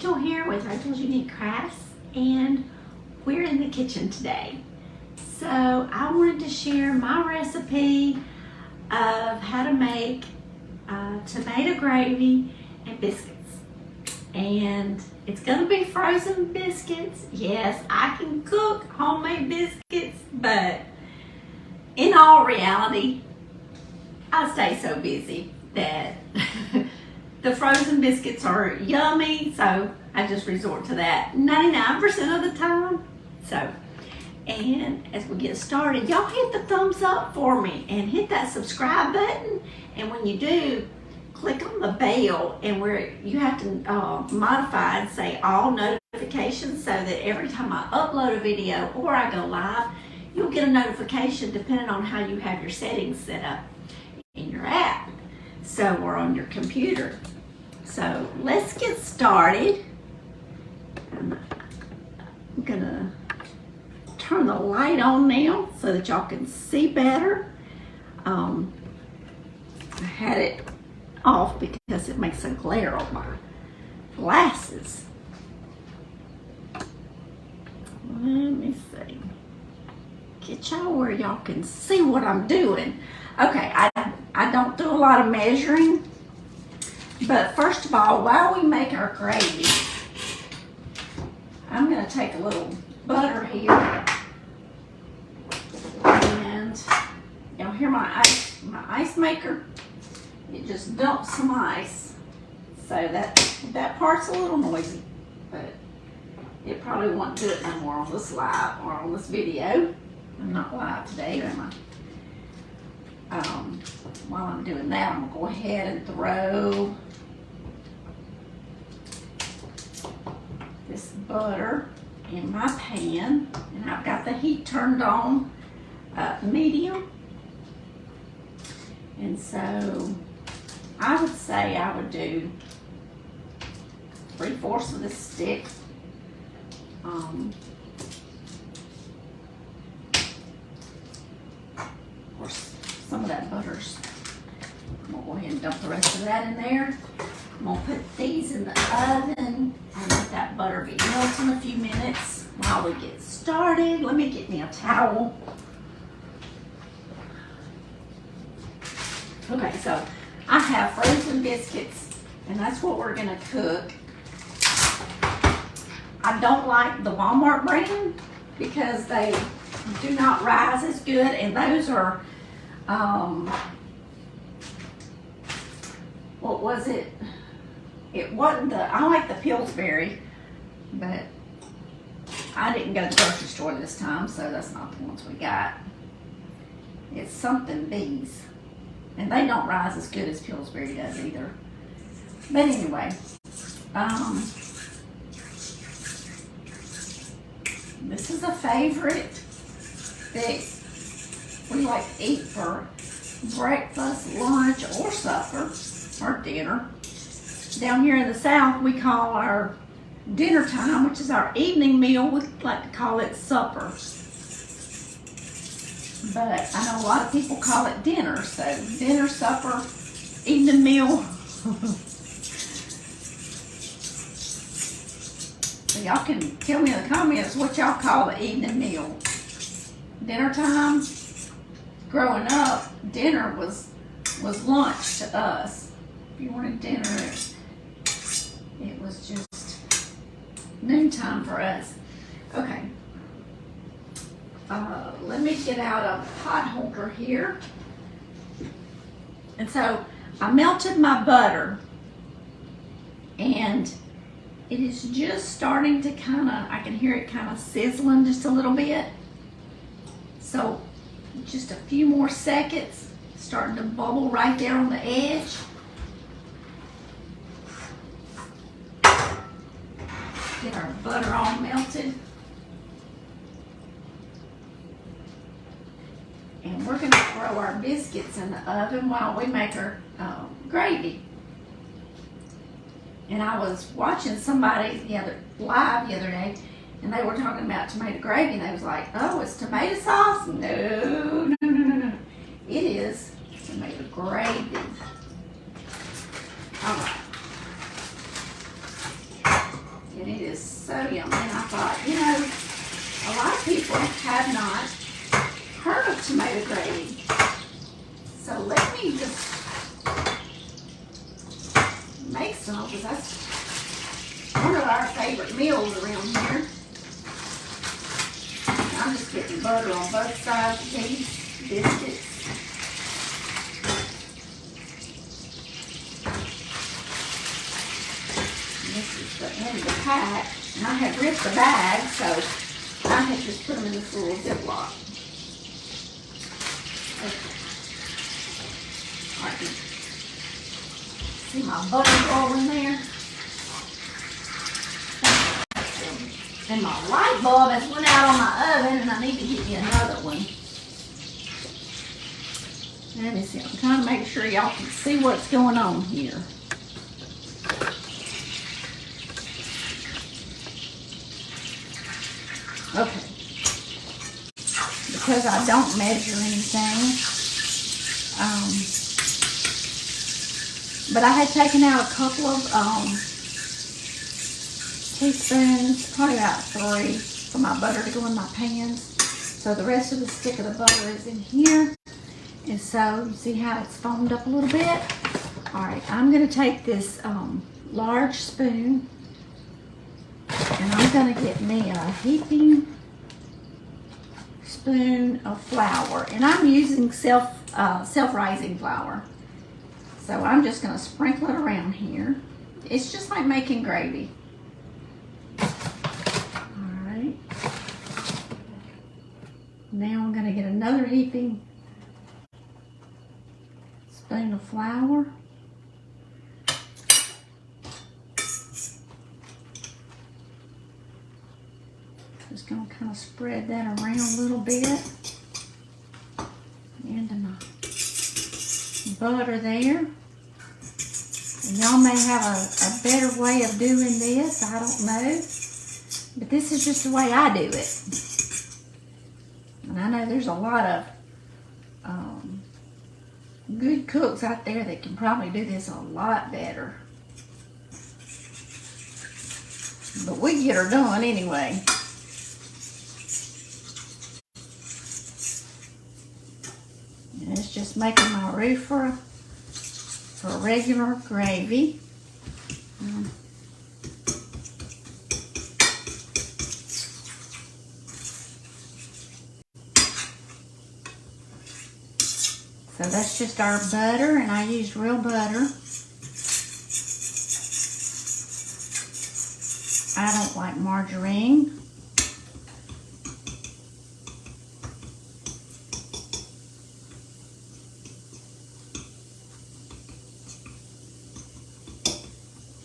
Rachel here with Rachel's Unique Crafts, and we're in the kitchen today. So I wanted to share my recipe of how to make tomato gravy and biscuits. And it's gonna be frozen biscuits. Yes, I can cook homemade biscuits, but in all reality, I stay so busy that the frozen biscuits are yummy, so I just resort to that 99% of the time. And as we get started, y'all hit the thumbs up for me and hit that subscribe button. And when you do, click on the bell, and where you have to modify and say all notifications, so that every time I upload a video or I go live, you'll get a notification depending on how you have your settings set up in your app, or on your computer. So let's get started. I'm gonna turn the light on now so that y'all can see better. I had it off because it makes a glare on my glasses. Let me see. Get y'all where y'all can see what I'm doing. Okay, I don't do a lot of measuring, but first of all, while we make our gravy, I'm going to take a little butter here, and y'all hear my ice maker? It just dumps some ice, so that part's a little noisy, but it probably won't do it no more on this live or on this video. I'm not live today, am I? While I'm doing that, I'm gonna go ahead and throw this butter in my pan, and I've got the heat turned on medium. And so I would say I would do 3/4 of this stick. Of course, some of that butter's, I'm gonna go ahead and dump the rest of that in there. I'm gonna put these in the oven and let that butter be melted in a few minutes while we get started. Let me get me a towel. Okay, so I have frozen biscuits, and that's what we're gonna cook. I don't like the Walmart brand because they do not rise as good, and those are, what was it? It wasn't I like the Pillsbury, but I didn't go to the grocery store this time, so that's not the ones we got. It's something B's, and they don't rise as good as Pillsbury does either. But anyway, this is a favorite that we like to eat for breakfast, lunch, or supper, or dinner. Down here in the South, we call our dinner time, which is our evening meal, we like to call it supper. But I know a lot of people call it dinner, so dinner, supper, evening meal. So y'all can tell me in the comments what y'all call the evening meal. Dinner time, growing up, dinner was lunch to us. If you wanted dinner, it was just noontime for us. Okay. Let me get out a pot holder here. And so I melted my butter, and it is just starting to I can hear it kind of sizzling just a little bit. So just a few more seconds, starting to bubble right there on the edge. Get our butter all melted. And we're gonna throw our biscuits in the oven while we make our gravy. And I was watching somebody live the other day, and they were talking about tomato gravy, and they was like, oh, it's tomato sauce? No. It is tomato gravy. All right. of people have not heard of tomato gravy. So let me just make some, because that's one of our favorite meals around here. I'm just getting butter on both sides of these biscuits. This is the end of the pack. And I have ripped the bag, so I have just put them in this little Ziploc. Okay. Alright. See my butter rolling there? And my light bulb has went out on my oven, and I need to get me another one. Let me see. I'm trying to make sure y'all can see what's going on here. Okay. Because I don't measure anything. But I had taken out a couple of teaspoons, probably about 3, for my butter to go in my pans. So the rest of the stick of the butter is in here. And so you see how it's foamed up a little bit? All right, I'm gonna take this large spoon, and I'm gonna get me a heaping spoon of flour. And I'm using self-rising flour. So I'm just gonna sprinkle it around here. It's just like making gravy. Alright. Now I'm gonna get another heaping spoon of flour. Just gonna kind of spread that around a little bit. Into my butter there. And y'all may have a better way of doing this, I don't know. But this is just the way I do it. And I know there's a lot of good cooks out there that can probably do this a lot better. But we get her done anyway. And it's just making my roux for regular gravy. So that's just our butter, and I used real butter. I don't like margarine.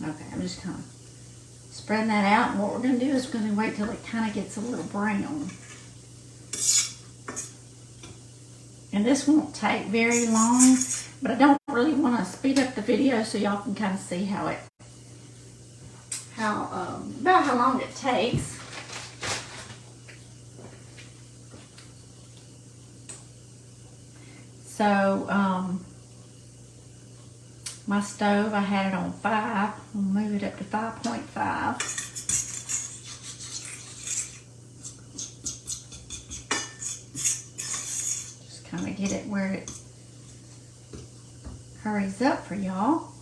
Okay, I'm just kind of spreading that out, and what we're going to do is we're going to wait till it kind of gets a little brown. And this won't take very long, but I don't really want to speed up the video so y'all can kind of see about how long it takes. So, my stove, I had it on 5. We'll move it up to 5.5. Just kind of get it where it hurries up for y'all.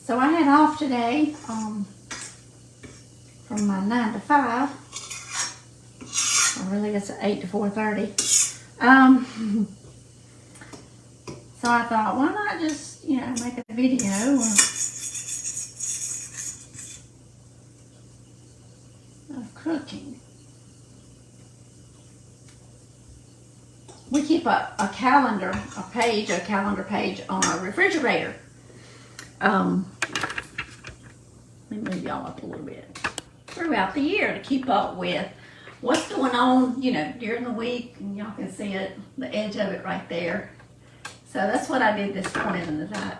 So I had off today from my 9 to 5. Or really it's 8 to 4:30. So I thought, why not just, make a video of cooking. We keep a calendar page on our refrigerator. Let me move y'all up a little bit. Throughout the year to keep up with what's going on, during the week. And y'all can see it, the edge of it right there. So that's what I did this morning, is I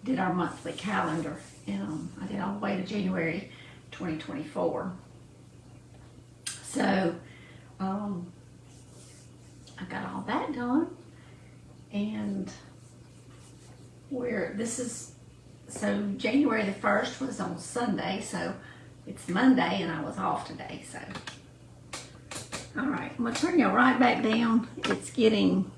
did our monthly calendar, and I did all the way to January 2024. So I got all that done, and so January the 1st was on Sunday, so it's Monday, and I was off today, so. All right, I'm gonna turn you right back down. It's getting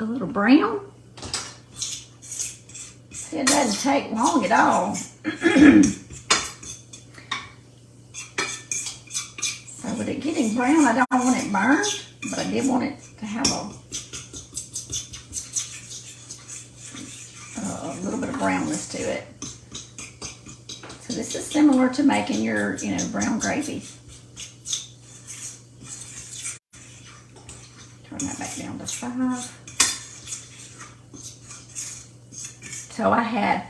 a little brown. It doesn't take long at all. So with it getting brown, I don't want it burned, but I did want it to have a little bit of brownness to it. So this is similar to making your, brown gravy. Turn that back down to 5. So I had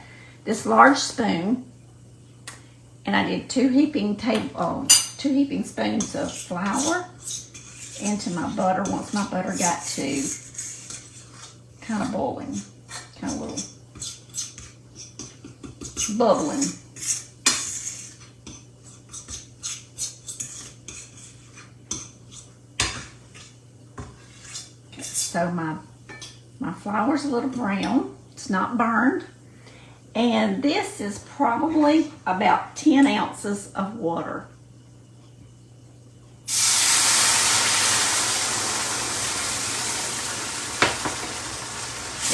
this large spoon, and I did 2 heaping spoons of flour into my butter once my butter got to kind of boiling, kind of a little bubbling. Okay, so my flour's a little brown. It's not burned. And this is probably about 10 ounces of water.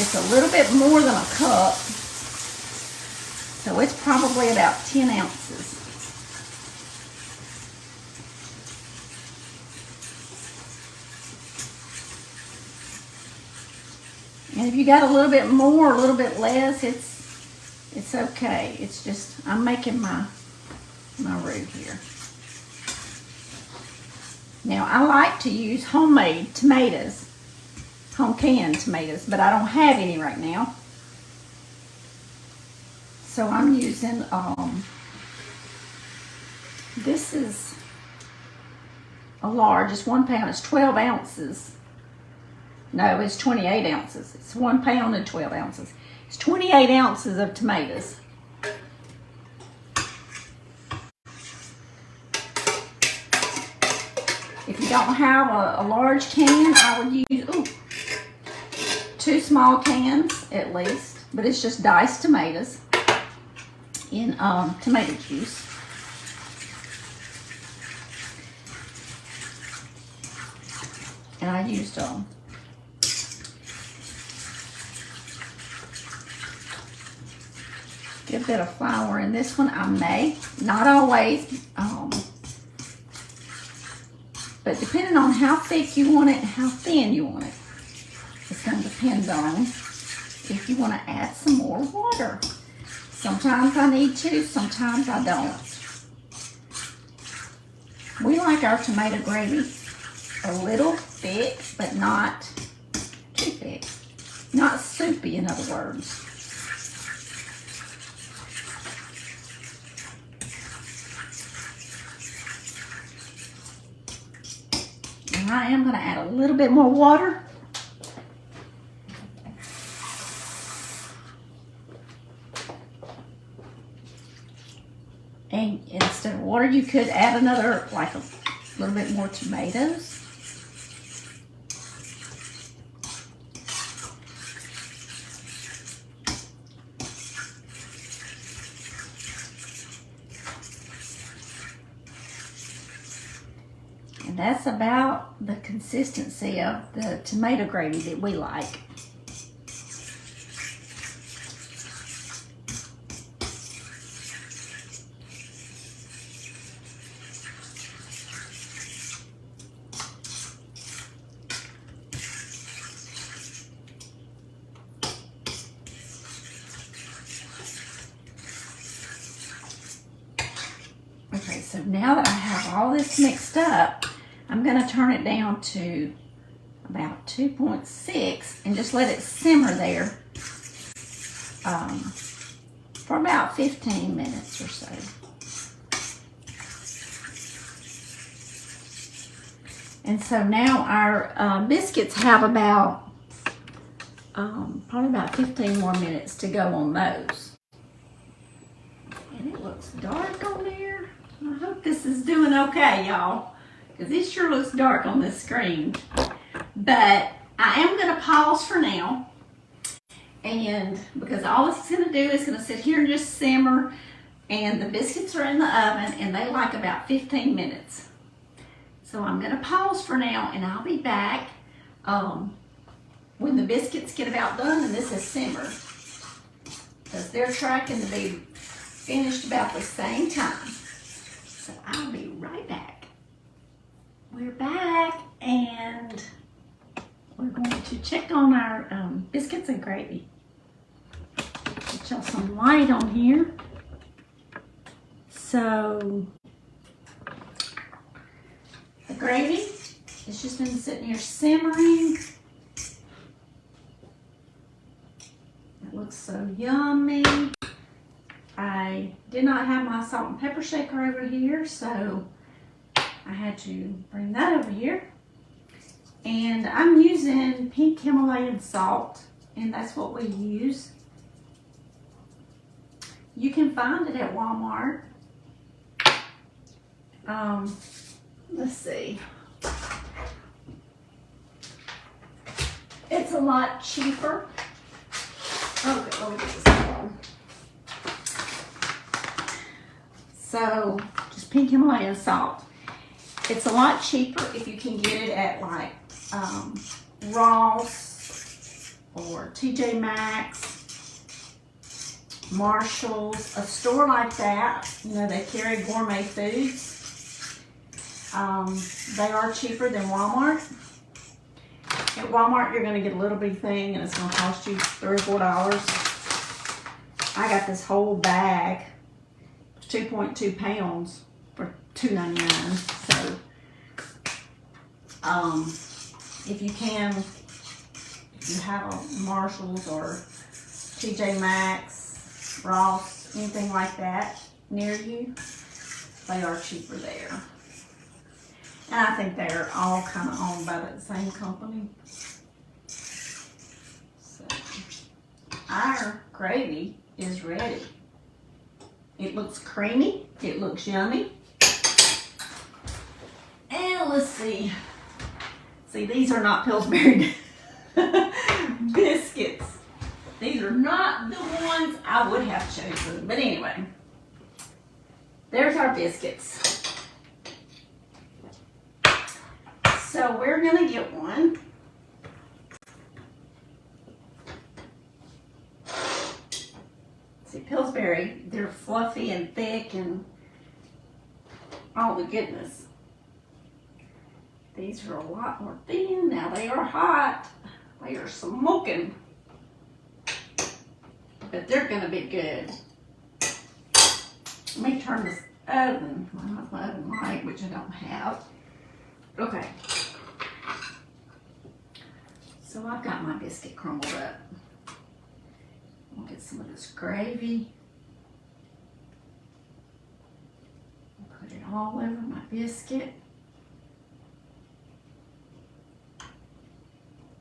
It's a little bit more than a cup, so it's probably about 10 ounces. And if you got a little bit more, a little bit less, it's okay. It's just, I'm making my roux here. Now, I like to use homemade tomatoes, home canned tomatoes, but I don't have any right now. So I'm using, this is a large, it's 1 pound, it's 12 ounces. No, it's 28 ounces. It's 1 pound and 12 ounces. It's 28 ounces of tomatoes. If you don't have a large can, I would use 2 small cans at least, but it's just diced tomatoes in tomato juice. And I used a good bit of flour in this one. I may, not always, but depending on how thick you want it and how thin you want it, it's going to depend on if you want to add some more water. Sometimes I need to, sometimes I don't. We like our tomato gravy a little thick, but not too thick. Not soupy, in other words. And I am going to add a little bit more water. And instead of water, you could add another, like a little bit more tomatoes. And that's about the consistency of the tomato gravy that we like. Okay, so now that I have all this mixed up, I'm going to turn it down to about 2.6 and just let it simmer there for about 15 minutes or so. And so now our biscuits have about, probably about 15 more minutes to go on those. And it looks dark on there. I hope this is doing okay, y'all, because it sure looks dark on this screen. But I am going to pause for now, and because all this is going to do is going to sit here and just simmer, and the biscuits are in the oven, and they like about 15 minutes. So I'm going to pause for now, and I'll be back when the biscuits get about done and this is simmered, because they're tracking to be finished about the same time. So I'll be right back. We're back, and we're going to check on our biscuits and gravy. Put y'all some light on here. So the gravy has just been sitting here simmering. It looks so yummy. I did not have my salt and pepper shaker over here, so I had to bring that over here. And I'm using pink Himalayan salt, and that's what we use. You can find it at Walmart. Let's see. It's a lot cheaper. Okay, let me get this on. So, just pink Himalayan salt. It's a lot cheaper if you can get it at like Ross or TJ Maxx, Marshalls, a store like that. You know, they carry gourmet foods. They are cheaper than Walmart. At Walmart, you're going to get a little bitty thing, and it's going to cost you $3 or $4. I got this whole bag, 2.2 pounds, for $2.99. So, if you have a Marshalls or TJ Maxx, Ross, anything like that near you, they are cheaper there. And I think they're all kind of owned by the same company. So, our gravy is ready. It looks creamy. It looks yummy. And let's see. See, these are not Pillsbury biscuits. These are not the ones I would have chosen. But anyway, there's our biscuits. So we're gonna get one. See, Pillsbury, they're fluffy and thick and oh my goodness. These are a lot more thin. Now they are hot. They are smoking. But they're gonna be good. Let me turn this oven. I have my oven light, which I don't have. Okay. So I've got my biscuit crumbled up. I'll get some of this gravy. Put it all over my biscuit.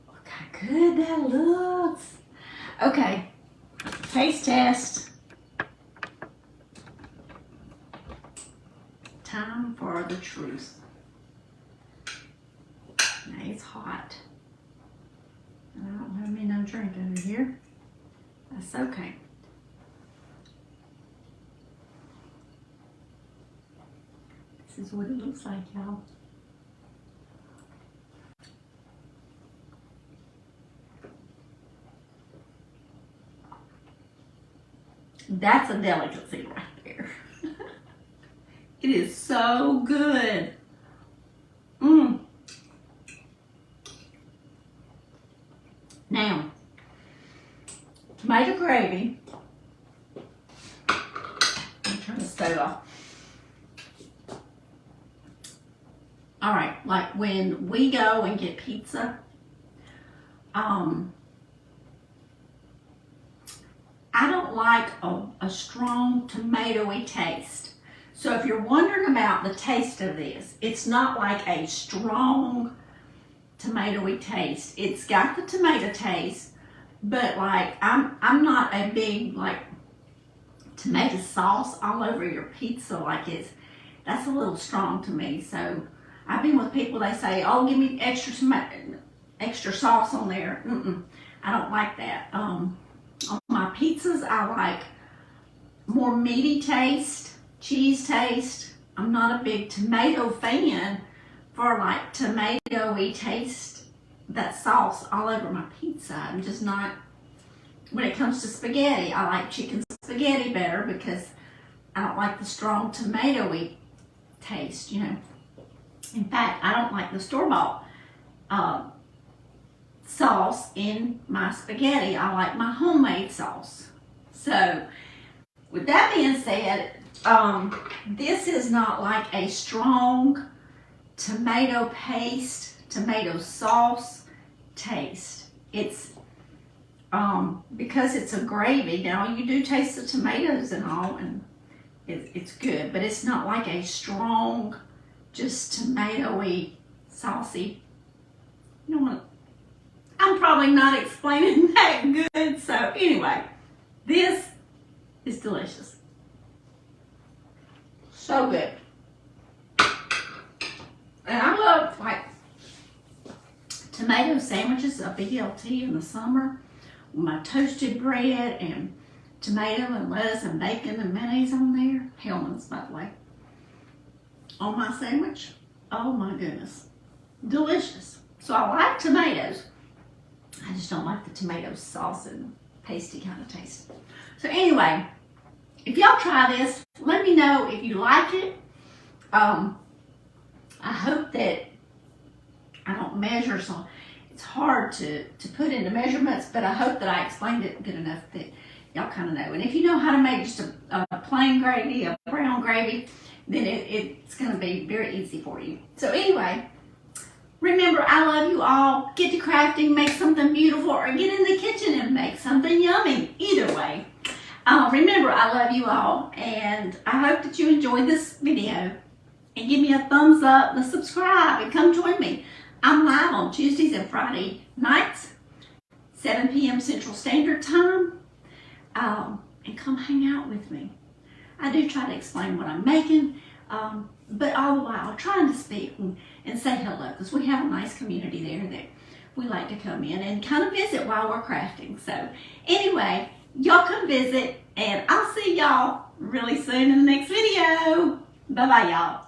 Look how good that looks. Okay, taste test. Time for the truth. Now it's hot. I don't have me no drink over here. That's okay. This is what it looks like, y'all. That's a delicacy right there. It is so good. Now, tomato gravy. Let me turn the stove off. All right, like when we go and get pizza, I don't like a strong tomatoey taste. So if you're wondering about the taste of this, it's not like a strong tomatoey taste. It's got the tomato taste, but like I'm not a big like tomato sauce all over your pizza. Like that's a little strong to me. So I've been with people, they say, oh, give me extra sauce on there. I don't like that. On my pizzas, I like more meaty taste, cheese taste. I'm not a big tomato fan for like tomatoey taste, that sauce all over my pizza. I'm just not. When it comes to spaghetti, I like chicken spaghetti better because I don't like the strong tomatoey taste, you know. In fact, I don't like the store-bought sauce in my spaghetti. I like my homemade sauce. So, with that being said, this is not like a strong tomato paste, tomato sauce taste. It's because it's a gravy. Now you do taste the tomatoes and all, and it's good, but it's not like a strong, just tomatoey, saucy. You know what? I'm probably not explaining that good. So anyway, this is delicious. So good. And I love like tomato sandwiches, a BLT in the summer, with my toasted bread and tomato and lettuce and bacon and mayonnaise on there. Hellman's, by the way. On my sandwich. Oh my goodness. Delicious. So I like tomatoes. I just don't like the tomato sauce and pasty kind of taste. So anyway, if y'all try this, let me know if you like it. I hope that I don't measure, so it's hard to put into measurements, but I hope that I explained it good enough that y'all kind of know. And if you know how to make just a plain gravy, a brown gravy, then it's going to be very easy for you. So anyway, remember, I love you all. Get to crafting, make something beautiful, or get in the kitchen and make something yummy. Either way. Remember, I love you all, and I hope that you enjoyed this video. And give me a thumbs up and subscribe, and come join me. I'm live on Tuesdays and Friday nights, 7 p.m. Central Standard Time, and come hang out with me. I do try to explain what I'm making, but all the while trying to speak and say hello, because we have a nice community there that we like to come in and kind of visit while we're crafting. So anyway, y'all come visit, and I'll see y'all really soon in the next video. Bye-bye, y'all.